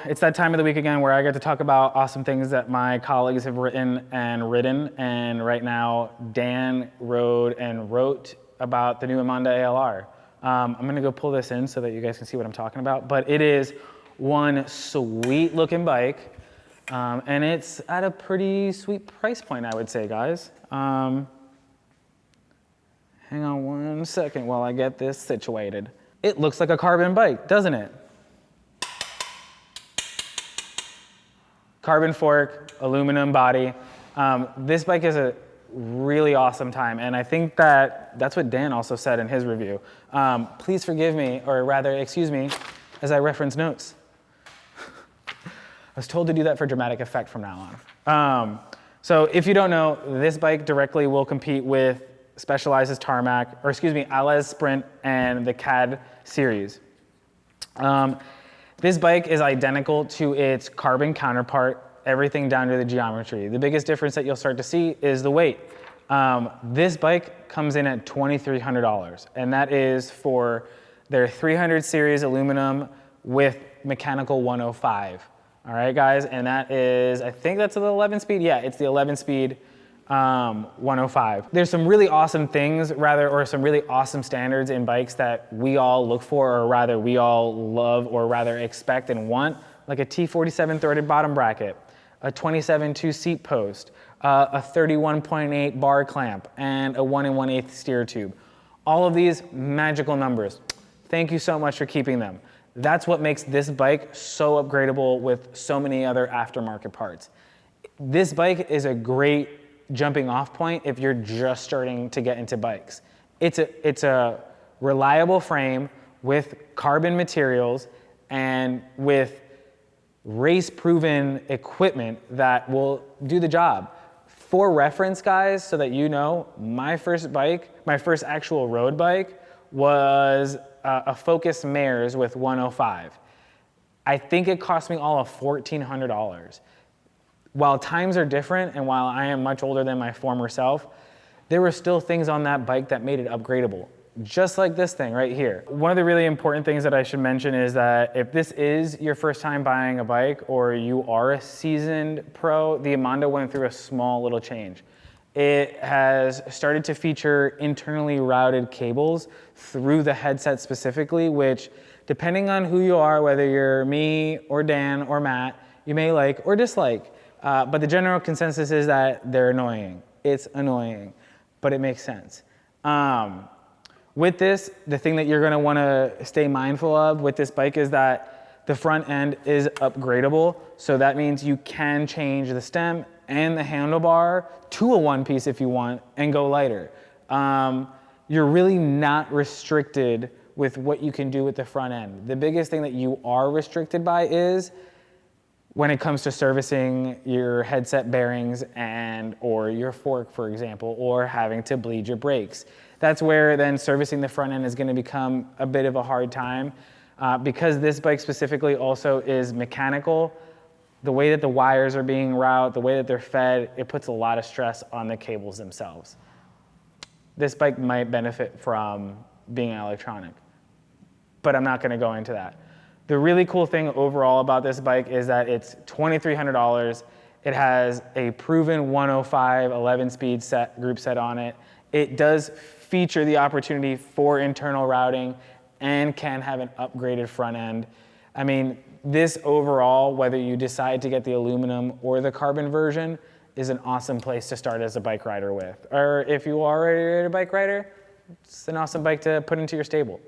it's that time of the week again where I get to talk about awesome things that my colleagues have written and ridden. And right now, Dan wrote about the new Emonda ALR. I'm gonna go pull this in so that you guys can see what I'm talking about. But it is one sweet looking bike. And it's at a pretty sweet price point, I would say, guys. Hang on one second while I get this situated. It looks like a carbon bike, doesn't it? Carbon fork, aluminum body. This bike is a really awesome time, and I think that's what Dan also said in his review. Please forgive me, or rather, excuse me, as I reference notes. I was told to do that for dramatic effect from now on. So if you don't know, this bike directly will compete with Specialized's Tarmac, or excuse me, Alez Sprint and the CAD series. This bike is identical to its carbon counterpart, everything down to the geometry. The biggest difference that you'll start to see is the weight. This bike comes in at $2,300, and that is for their 300 series aluminum with mechanical 105. All right, guys, and that is, I think that's the 11 speed. Yeah, it's the 11 speed 105. There's some really awesome things, or some really awesome standards in bikes that we all look for, or rather we all love, or rather expect and want, like a T47 threaded bottom bracket, a 27.2 seat post, a 31.8 bar clamp, and a 1 1/8 steer tube. All of these magical numbers. Thank you so much for keeping them. That's what makes this bike so upgradable with so many other aftermarket parts. This bike is a great jumping off point if you're just starting to get into bikes. It's a reliable frame with carbon materials and with race-proven equipment that will do the job. For reference, guys, so that you know, my first actual road bike was a Focus Mares with 105. I think it cost me all of $1,400. While times are different and while I am much older than my former self, there were still things on that bike that made it upgradable. Just like this thing right here. One of the really important things that I should mention is that if this is your first time buying a bike or you are a seasoned pro, the Emonda went through a small little change. It has started to feature internally routed cables through the headset specifically, which depending on who you are, whether you're me or Dan or Matt, you may like or dislike. But the general consensus is that they're annoying. It's annoying, but it makes sense. With this, the thing that you're gonna wanna stay mindful of with this bike is that the front end is upgradable. So that means you can change the stem and the handlebar to a one piece if you want and go lighter. You're really not restricted with what you can do with the front end. The biggest thing that you are restricted by is when it comes to servicing your headset bearings or your fork, for example, or having to bleed your brakes. That's where then servicing the front end is gonna become a bit of a hard time. Because this bike specifically also is mechanical, the way that the wires are being routed, the way that they're fed, it puts a lot of stress on the cables themselves. This bike might benefit from being electronic, but I'm not gonna go into that. The really cool thing overall about this bike is that it's $2,300. It has a proven 105 11-speed group set on it. It does feature the opportunity for internal routing and can have an upgraded front end. I mean, this overall, whether you decide to get the aluminum or the carbon version, is an awesome place to start as a bike rider with. Or if you are already a bike rider, it's an awesome bike to put into your stable.